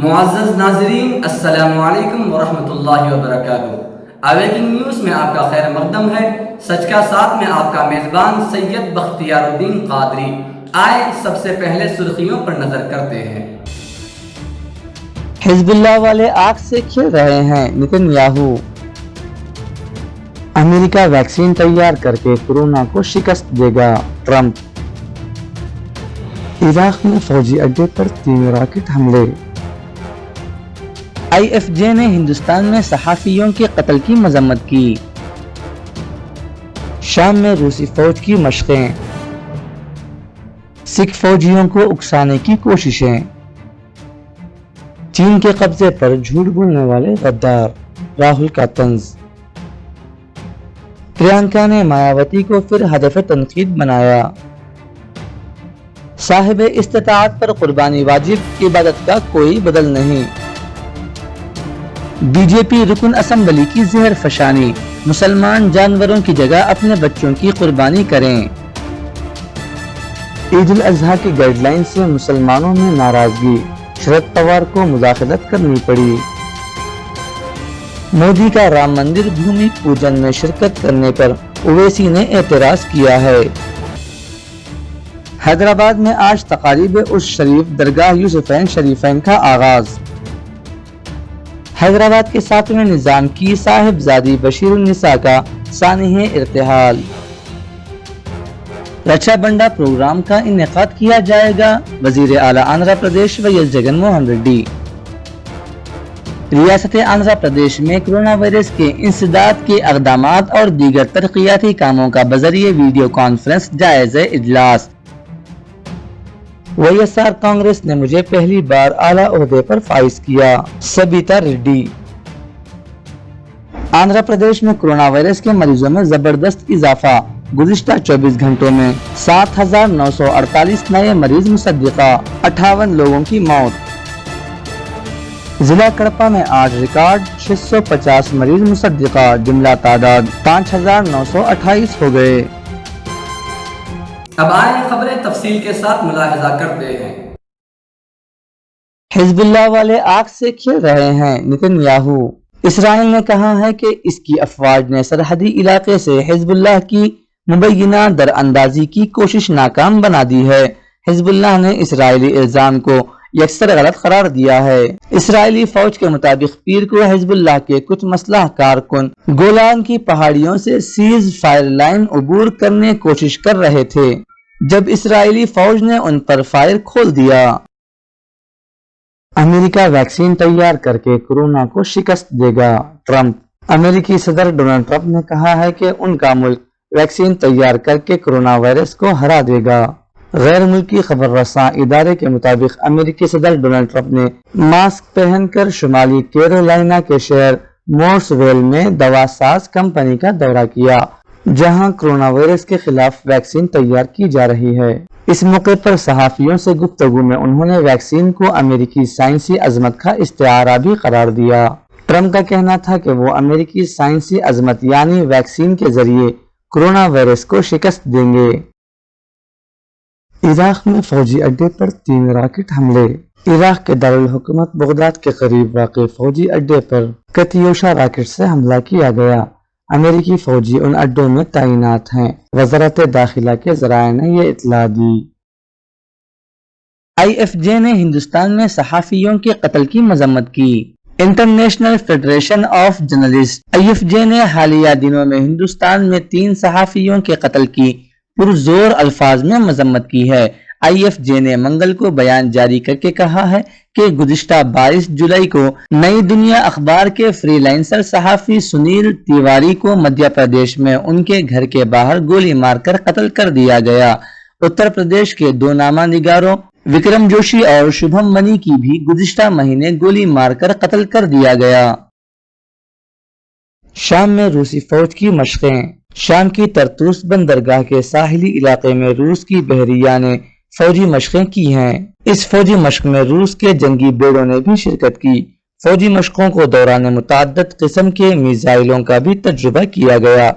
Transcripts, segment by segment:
معزز ناظرین، السلام علیکم ورحمۃ اللہ وبرکاتہ۔ اویکنگ نیوز میں آپ کا خیر مقدم ہے۔ سچ کا ساتھ میں آپ کا میزبان سید بختیار الدین قادری۔ آئے سب سے پہلے سرخیوں پر نظر کرتے ہیں۔ حزب اللہ والے آگ سے کھیل رہے ہیں، نتن یاہو۔ امریکہ ویکسین تیار کر کے کورونا کو شکست دے گا، ٹرمپ۔ عراق میں فوجی اڈے پر 3 راکٹ حملے۔ آئی ایف جے نے ہندوستان میں صحافیوں کے قتل کی مذمت کی۔ شام میں روسی فوج کی مشقیں۔ سکھ فوجیوں کو اکسانے کی کوششیں۔ چین کے قبضے پر جھوٹ بولنے والے غدار، راہل کا طنز۔ پرینکا نے مایاوتی کو پھر ہدف تنقید بنایا۔ صاحب استطاعت پر قربانی واجب، عبادت کا کوئی بدل نہیں۔ بی جے پی رکن اسمبلی کی زہر فشانی، مسلمان جانوروں کی جگہ اپنے بچوں کی قربانی کریں۔ عید الاضحیٰ کی گائیڈ لائن سے مسلمانوں میں ناراضگی، شرد پوار کو مداخلت کرنی پڑی۔ مودی کا رام مندر بھومی پوجن میں شرکت کرنے پر اویسی نے اعتراض کیا ہے۔ حیدرآباد میں آج تقاریب عرس شریف درگاہ یوسفین شریفین کا آغاز۔ حیدرآباد کے 7ویں نظام کی صاحبزادی بشیر النساء کا سانحہ ارتحال۔ رچا بنڈا پروگرام کا انعقاد کیا جائے گا، وزیر اعلیٰ آندھرا پردیش وائس جگن موہن ریڈی۔ ریاست آندھرا پردیش میں کرونا وائرس کے انسداد کے اقدامات اور دیگر ترقیاتی کاموں کا بذریعہ ویڈیو کانفرنس جائزہ اجلاس۔ وائی ایس آر کانگریس نے مجھے پہلی بار اعلیٰ عہدے پر فائز کیا، سبیتا ریڈی۔ آندھرا پردیش میں کرونا وائرس کے مریضوں میں زبردست اضافہ، گزشتہ 24 گھنٹوں میں 7,948 نئے مریض مصدقہ، 58 لوگوں کی موت۔ ضلع کڑپا میں آج ریکارڈ 650 مریض مصدقہ، جملہ تعداد 5,928 ہو گئے۔ اب آئیں خبریں تفصیل کے ساتھ ملاحظہ کرتے ہیں۔ حزب اللہ والے آگ سے کھیل رہے ہیں، نتن یاہو۔ اسرائیل نے کہا ہے کہ اس کی افواج نے سرحدی علاقے سے حزب اللہ کی مبینہ دراندازی کی کوشش ناکام بنا دی ہے۔ حزب اللہ نے اسرائیلی الزام کو یکسر غلط قرار دیا ہے۔ اسرائیلی فوج کے مطابق پیر کو حزب اللہ کے کچھ مسلح کارکن گولان کی پہاڑیوں سے سیز فائر لائن عبور کرنے کوشش کر رہے تھے، جب اسرائیلی فوج نے ان پر فائر کھول دیا۔ امریکہ ویکسین تیار کر کے کورونا کو شکست دے گا، ٹرمپ۔ امریکی صدر ڈونلڈ ٹرمپ نے کہا ہے کہ ان کا ملک ویکسین تیار کر کے کورونا وائرس کو ہرا دے گا۔ غیر ملکی خبر رساں ادارے کے مطابق امریکی صدر ڈونلڈ ٹرمپ نے ماسک پہن کر شمالی کیرولائنا کے شہر مورس ویل میں دوا ساز کمپنی کا دورہ کیا، جہاں کورونا وائرس کے خلاف ویکسین تیار کی جا رہی ہے۔ اس موقع پر صحافیوں سے گفتگو میں انہوں نے ویکسین کو امریکی سائنسی عظمت کا استعارہ بھی قرار دیا۔ ٹرمپ کا کہنا تھا کہ وہ امریکی سائنسی عظمت یعنی ویکسین کے ذریعے کورونا وائرس کو شکست دیں گے۔ عراق میں فوجی اڈے پر 3 راکٹ حملے۔ عراق کے دارالحکومت بغداد کے قریب واقع فوجی اڈے پر کتیوشا راکٹ سے حملہ کیا گیا۔ امریکی فوجی ان اڈوں میں تعینات ہیں، وزارت داخلہ کے ذرائع نے یہ اطلاع دی۔ آئی ایف جے نے ہندوستان میں صحافیوں کے قتل کی مذمت کی۔ International federation of journalist I F J نے حالیہ دنوں میں ہندوستان میں 3 صحافیوں کے قتل کی پرزور الفاظ میں مذمت کی ہے۔ آئی ایف جے نے منگل کو بیان جاری کر کے کہا ہے کہ گزشتہ 22 جولائی کو نئی دنیا اخبار کے فری لانسر صحافی سنیل تیواری کو مدھیہ پردیش میں ان کے گھر کے باہر گولی مار کر قتل کر دیا گیا۔ اتر پردیش کے 2 نامہ نگاروں وکرم جوشی اور شبھم منی کی بھی گزشتہ مہینے گولی مار کر قتل کر دیا گیا۔ شام میں روسی فوج کی مشقیں۔ شام کی طرطوس بندرگاہ کے ساحلی علاقے میں روس کی بحریہ نے فوجی مشقیں کی ہیں۔ اس فوجی مشق میں روس کے جنگی بیڑوں نے بھی شرکت کی۔ فوجی مشقوں کو دوران متعدد قسم کے میزائلوں کا بھی تجربہ کیا گیا۔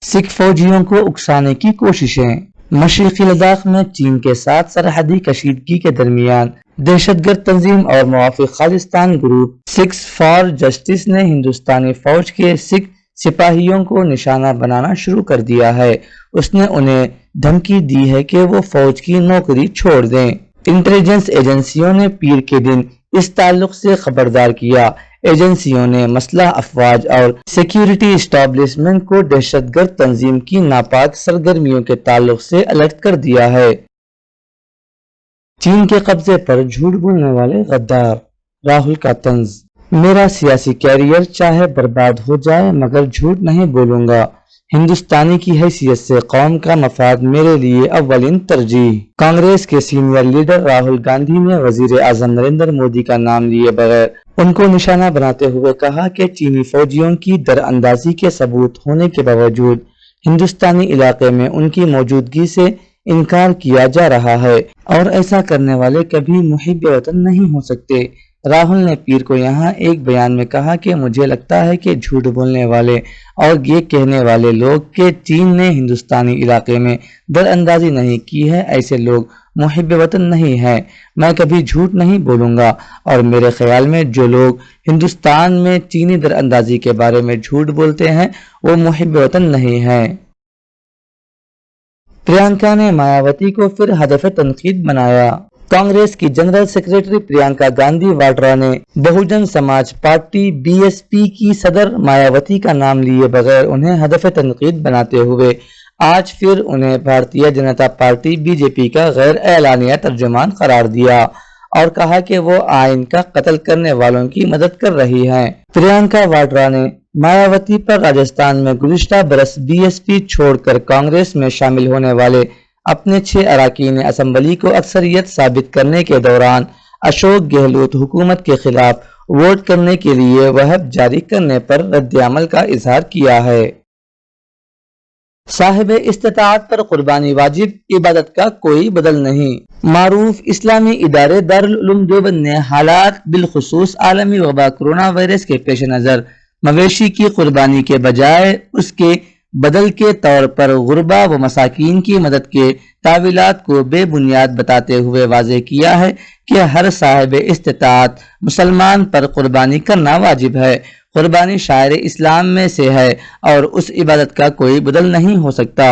سکھ فوجیوں کو اکسانے کی کوششیں۔ مشرقی لداخ میں چین کے ساتھ سرحدی کشیدگی کے درمیان دہشت گرد تنظیم اور موافق Khalistan group Sikh for justice نے ہندوستانی فوج کے سکھ سپاہیوں کو نشانہ بنانا شروع کر دیا ہے۔ اس نے انہیں دھمکی دی ہے کہ وہ فوج کی نوکری چھوڑ دیں۔ انٹیلیجنس ایجنسیوں نے پیر کے دن اس تعلق سے خبردار کیا۔ ایجنسیوں نے مسلح افواج اور سیکیورٹی اسٹیبلشمنٹ کو دہشت گرد تنظیم کی ناپاک سرگرمیوں کے تعلق سے الرٹ کر دیا ہے۔ چین کے قبضے پر جھوٹ بولنے والے غدار، راہل کا طنز۔ میرا سیاسی کیریئر چاہے برباد ہو جائے مگر جھوٹ نہیں بولوں گا۔ ہندوستانی کی حیثیت سے قوم کا مفاد میرے لیے اولین ترجیح۔ کانگریس کے سینئر لیڈر راہل گاندھی نے وزیر اعظم نریندر مودی کا نام لیے بغیر ان کو نشانہ بناتے ہوئے کہا کہ چینی فوجیوں کی دراندازی کے ثبوت ہونے کے باوجود ہندوستانی علاقے میں ان کی موجودگی سے انکار کیا جا رہا ہے اور ایسا کرنے والے کبھی محب وطن نہیں ہو سکتے۔ راہل نے پیر کو یہاں ایک بیان میں کہا کہ مجھے لگتا ہے کہ جھوٹ بولنے والے اور یہ کہنے والے لوگ کہ چین نے ہندوستانی علاقے میں دراندازی نہیں کی ہے، ایسے لوگ محب وطن نہیں ہیں۔ میں کبھی جھوٹ نہیں بولوں گا اور میرے خیال میں جو لوگ ہندوستان میں چینی دراندازی کے بارے میں جھوٹ بولتے ہیں وہ محب وطن نہیں ہیں۔ پرینکا نے مایاوتی کو پھر ہدف تنقید بنایا۔ کانگریس کی جنرل سیکرٹری پرینکا گاندھی واڈرا نے بہوجن سماج پارٹی BSP کی صدر مایاوتی کا نام لیے بغیر انہیں ہدف تنقید بناتے ہوئے آج پھر انہیں بھارتیہ جنتا پارٹی BJP کا غیر اعلانیہ ترجمان قرار دیا اور کہا کہ وہ آئین کا قتل کرنے والوں کی مدد کر رہی ہیں۔ پرینکا واڈرا نے مایاوتی پر راجستھان میں گزشتہ برس BSP چھوڑ کر کانگریس میں شامل ہونے والے اپنے 6 اراکین اسمبلی کو اکثریت ثابت کرنے کے دوران اشوک گہلوت حکومت کے خلاف ووٹ کرنے کے لیے وہب جاری کرنے پر رد عمل کا اظہار کیا ہے۔ صاحب استطاعت پر قربانی واجب، عبادت کا کوئی بدل نہیں۔ معروف اسلامی ادارے دارالعلوم دیوبند نے حالات بالخصوص عالمی وبا کرونا وائرس کے پیش نظر مویشی کی قربانی کے بجائے اس کے بدل کے طور پر غربا و مساکین کی مدد کے تعویلات کو بے بنیاد بتاتے ہوئے واضح کیا ہے کہ ہر صاحب استطاعت مسلمان پر قربانی کرنا واجب ہے۔ قربانی شاعر اسلام میں سے ہے اور اس عبادت کا کوئی بدل نہیں ہو سکتا۔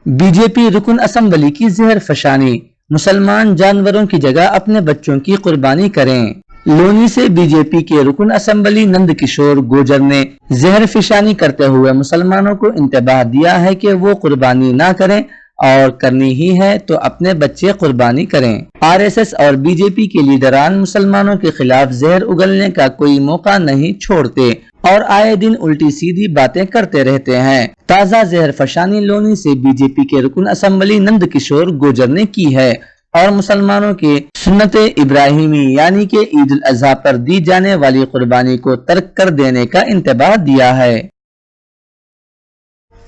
BJP رکن اسمبلی کی زہر فشانی، مسلمان جانوروں کی جگہ اپنے بچوں کی قربانی کریں۔ لونی سے BJP کے رکن اسمبلی نند کشور گوجر نے زہر فشانی کرتے ہوئے مسلمانوں کو انتباہ دیا ہے کہ وہ قربانی نہ کریں اور کرنی ہی ہے تو اپنے بچے قربانی کریں۔ RSS اور BJP کے لیڈران مسلمانوں کے خلاف زہر اگلنے کا کوئی موقع نہیں چھوڑتے اور آئے دن الٹی سیدھی باتیں کرتے رہتے ہیں۔ تازہ زہر فشانی لونی سے BJP کے رکن اسمبلی نند کشور گوجر نے کی ہے اور مسلمانوں کے سنت ابراہیمی یعنی کہ عید الاضحیٰ پر دی جانے والی قربانی کو ترک کر دینے کا انتباہ دیا ہے۔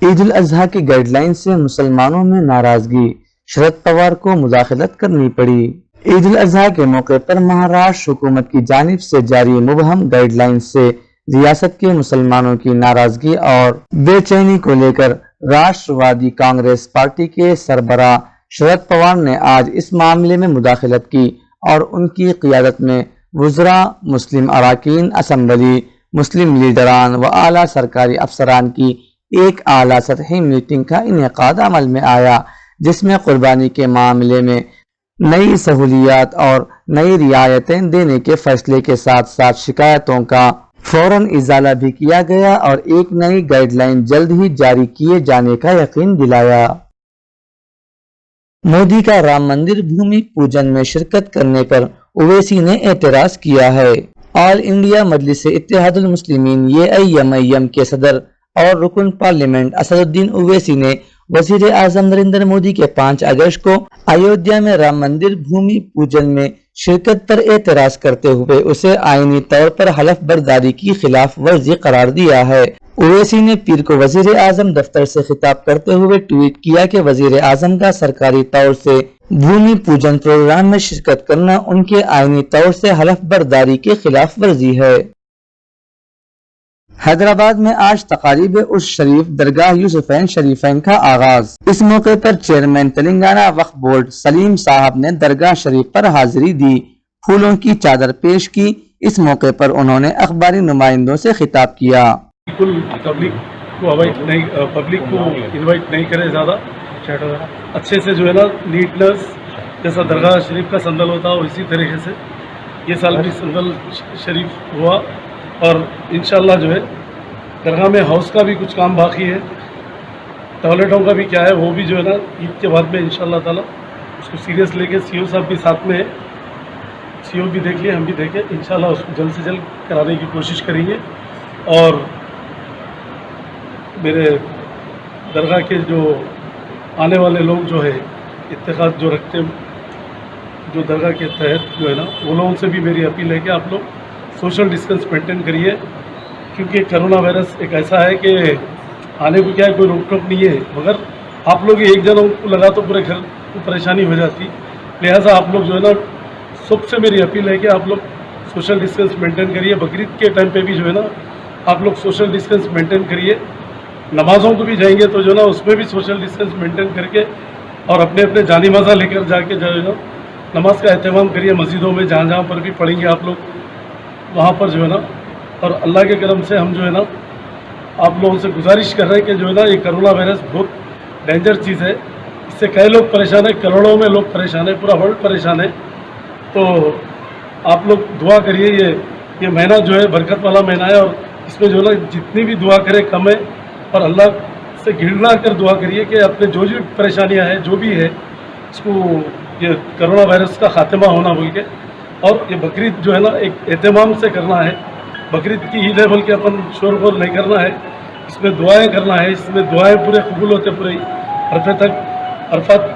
عید الاضحیٰ کی گائیڈ لائن سے مسلمانوں میں ناراضگی، شرد پوار کو مداخلت کرنی پڑی۔ عید الاضحیٰ کے موقع پر مہاراشٹر حکومت کی جانب سے جاری مبہم گائیڈ لائن سے ریاست کے مسلمانوں کی ناراضگی اور بے چینی کو لے کر راشٹر وادی کانگریس پارٹی کے سربراہ شرد پوار نے آج اس معاملے میں مداخلت کی اور ان کی قیادت میں وزراء، مسلم اراکین اسمبلی، مسلم لیڈران و اعلیٰ سرکاری افسران کی ایک اعلیٰ سطحی میٹنگ کا انعقاد عمل میں آیا، جس میں قربانی کے معاملے میں نئی سہولیات اور نئی رعایتیں دینے کے فیصلے کے ساتھ ساتھ شکایتوں کا فوراً ازالہ بھی کیا گیا اور ایک نئی گائیڈ لائن جلد ہی جاری کیے جانے کا یقین دلایا۔ مودی کا رام مندر بھومی پوجن میں شرکت کرنے پر اویسی نے اعتراض کیا ہے۔ آل انڈیا مجلس اتحاد المسلمین AIMIM کے صدر اور رکن پارلیمنٹ اسد الدین اویسی نے وزیر اعظم نریندر مودی کے 5 اگست کو ایودھیا میں رام مندر بھومی پوجن میں شرکت پر اعتراض کرتے ہوئے اسے آئینی طور پر حلف برداری کی خلاف ورزی قرار دیا ہے۔ اویسی نے پیر کو وزیر اعظم دفتر سے خطاب کرتے ہوئے ٹویٹ کیا کہ وزیر اعظم کا سرکاری طور سے بھومی پوجن پروگرام میں شرکت کرنا ان کے آئینی طور سے حلف برداری کے خلاف ورزی ہے۔ حیدرآباد میں آج تقاریب عرس شریف درگاہ یوسفین شریفین کا آغاز۔ اس موقع پر چیئرمین تلنگانہ وقف بورڈ سلیم صاحب نے درگاہ شریف پر حاضری دی، پھولوں کی چادر پیش کی۔ اس موقع پر انہوں نے اخباری نمائندوں سے خطاب کیا۔ بالکل پبلک کو انوائٹ نہیں کرے، زیادہ اچھے سے جو ہے نا نیٹنس جیسا درگاہ شریف کا سندل ہوتا ہے اسی طریقے سے یہ سال بھی سندل شریف ہوا، اور انشاءاللہ جو ہے درگاہ میں ہاؤس کا بھی کچھ کام باقی ہے، ٹوائلٹوں کا بھی کیا ہے وہ بھی جو ہے نا عید کے بعد میں انشاءاللہ تعالی اس کو سیریس لے کے سی او صاحب بھی ساتھ میں ہے، سی او بھی دیکھ لیں ہم بھی دیکھیں، انشاءاللہ اس کو جلد سے جلد کرانے کی کوشش کریں گے۔ اور میرے درگاہ کے جو آنے والے لوگ جو ہے اتحاد جو رکھتے جو درگاہ کے تحت جو ہے نا وہ لوگوں سے بھی میری اپیل ہے کہ آپ لوگ سوشل ڈسٹینس مینٹین کریے، کیونکہ کرونا وائرس ایک ایسا ہے کہ آنے کو کیا ہے کوئی روک ٹوک نہیں ہے، مگر آپ لوگ ایک جنوں کو لگا تو پورے گھر کو پریشانی ہو جاتی، لہٰذا آپ لوگ جو ہے نا سب سے میری اپیل ہے کہ آپ لوگ سوشل ڈسٹینس مینٹین کریے۔ بقرعید کے ٹائم پہ بھی جو ہے نا آپ لوگ سوشل ڈسٹینس مینٹین کریے، نمازوں کو بھی جائیں گے تو جو ہے نا اس میں بھی سوشل ڈسٹینس مینٹین کر کے اور اپنے اپنے جانی مازہ لے کر جا کے جو ہے نا نماز کا اہتمام کریے، مسجدوں میں جہاں جہاں پر بھی پڑھیں گے آپ لوگ وہاں پر جو ہے نا، اور اللہ کے کرم سے ہم جو ہے نا آپ لوگوں سے گزارش کر رہے ہیں کہ جو ہے نا یہ کرونا وائرس بہت ڈینجر چیز ہے، اس سے کئی لوگ پریشان ہیں، کروڑوں میں لوگ پریشان ہیں، پورا ورلڈ پریشان ہے، تو آپ لوگ دعا کریے۔ یہ مہینہ جو ہے برکت والا مہینہ ہے، اور اس میں جو ہے نا جتنی بھی دعا کرے کم ہے، اور اللہ سے گڑ کر دعا کریے کہ اپنے جو پریشانیاں ہیں جو بھی ہے اس کو یہ کرونا وائرس کا خاتمہ ہونا بول کے، اور یہ بقرعید جو ہے نا ایک اہتمام سے کرنا ہے، بقرعید کی عید ہے بلکہ اپن شور غور نہیں کرنا ہے، اس میں دعائیں کرنا ہے، اس میں دعائیں پورے قبول ہوتے پورے عرفے تک، عرفات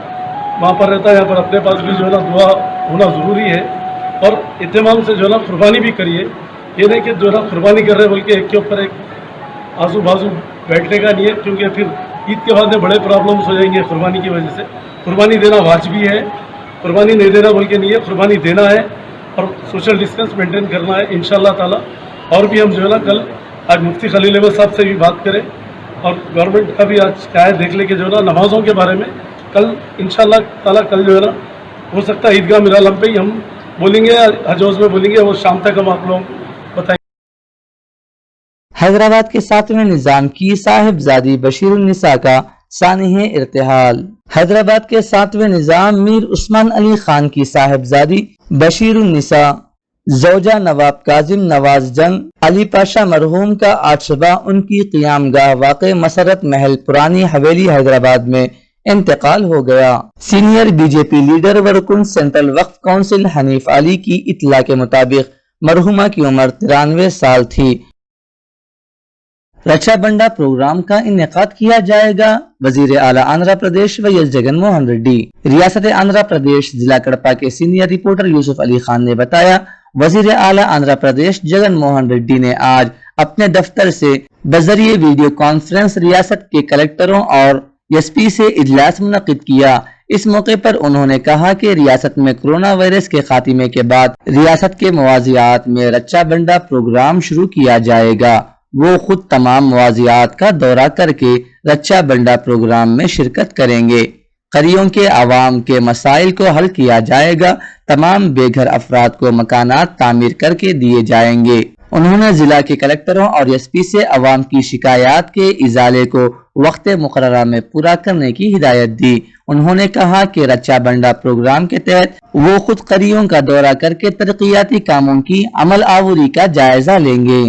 وہاں پر رہتا ہے، یہاں پر اپنے پاس بھی جو ہے نا دعا ہونا ضروری ہے، اور اہتمام سے جو ہے نا قربانی بھی کریے، یہ نہیں کہ جو ہے نا قربانی کر رہے بلکہ ایک کے اوپر ایک آزو بازو بیٹھنے کا نہیں ہے، کیونکہ پھر عید کے بعد میں بڑے پرابلمس ہو جائیں گے قربانی کی وجہ سے۔ قربانی دینا واجبی ہے، قربانی نہیں دینا بلکہ نہیں ہے، قربانی دینا ہے، اور سوشل ڈسٹینس مینٹین کرنا ہے انشاءاللہ تعالی۔ اور بھی ہم جو ہے نا کل آج مفتی خلیل احمد صاحب سے بھی بات کریں، اور گورنمنٹ کا بھی آج کیا ہے دیکھ لے کہ جو ہے نا نمازوں کے بارے میں کل انشاءاللہ تعالی کل جو ہے نا ہو سکتا ہے عیدگاہ میرا لمبے ہی ہم بولیں گے، حج ہاؤس میں بولیں گے، وہ شام تک ہم آپ لوگوں کو بتائیں گے۔ حیدرآباد کے 7ویں نظام کی صاحبزادی بشیر النساء کا سانحہ ارتحال۔ حیدرآباد کے 7ویں نظام میر عثمان علی خان کی صاحبزادی بشیر النساء زوجہ نواب کاظم نواز جنگ علی پاشا مرحوم کا آج صبح ان کی قیام گاہ واقع مسرت محل پرانی حویلی حیدرآباد میں انتقال ہو گیا۔ Senior B J P leader و رکن سینٹرل وقف کونسل حنیف علی کی اطلاع کے مطابق مرحومہ کی عمر 93 سال تھی۔ رچا بنڈا پروگرام کا انعقاد کیا جائے گا، وزیر اعلیٰ آندھرا پردیش ویس جگن موہن ریڈی۔ ریاست آندھرا پردیش ضلع کڑپا کے سینئر رپورٹر یوسف علی خان نے بتایا، وزیر اعلیٰ آندھرا پردیش جگن موہن ریڈی نے آج اپنے دفتر سے بذریعہ ویڈیو کانفرنس ریاست کے کلکٹروں اور ایس پی سے اجلاس منعقد کیا۔ اس موقع پر انہوں نے کہا کہ ریاست میں کرونا وائرس کے خاتمے کے بعد ریاست کے موازیات میں رچا بنڈا پروگرام شروع کیا جائے گا۔ وہ خود تمام موازیات کا دورہ کر کے رچا بنڈا پروگرام میں شرکت کریں گے۔ قریوں کے عوام کے مسائل کو حل کیا جائے گا، تمام بے گھر افراد کو مکانات تعمیر کر کے دیے جائیں گے۔ انہوں نے ضلع کے کلکٹروں اور ایس پی سے عوام کی شکایات کے ازالے کو وقت مقررہ میں پورا کرنے کی ہدایت دی۔ انہوں نے کہا کہ رچا بنڈا پروگرام کے تحت وہ خود قریوں کا دورہ کر کے ترقیاتی کاموں کی عمل آوری کا جائزہ لیں گے۔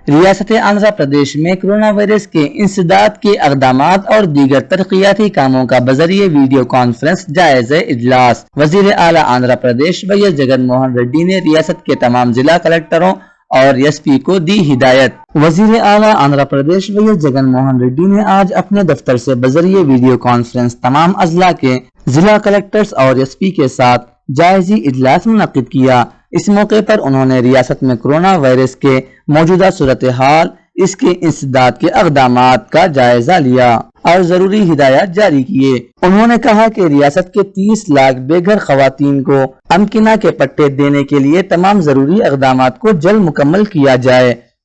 ریاست آندھرا پردیش میں کرونا وائرس کے انسداد کے اقدامات اور دیگر ترقیاتی کاموں کا بذریعہ ویڈیو کانفرنس جائزہ اجلاس۔ وزیر اعلیٰ آندھرا پردیش ویس جگن موہن ریڈی نے ریاست کے تمام ضلع کلکٹروں اور ایس پی کو دی ہدایت۔ وزیر اعلیٰ آندھرا پردیش ویس جگن موہن ریڈی نے آج اپنے دفتر سے بذریعہ ویڈیو کانفرنس تمام اضلاع کے ضلع کلکٹرز اور ایس پی کے ساتھ جائزی اجلاس منعقد کیا۔ اس موقع پر انہوں نے ریاست میں کرونا وائرس کے موجودہ صورتحال، اس کے انسداد کے اقدامات کا جائزہ لیا اور ضروری ہدایات جاری کیے۔ انہوں نے کہا کہ ریاست کے 30 لاکھ بے گھر خواتین کو امکنہ کے پٹے دینے کے لیے تمام ضروری اقدامات کو جلد مکمل کیا جائے۔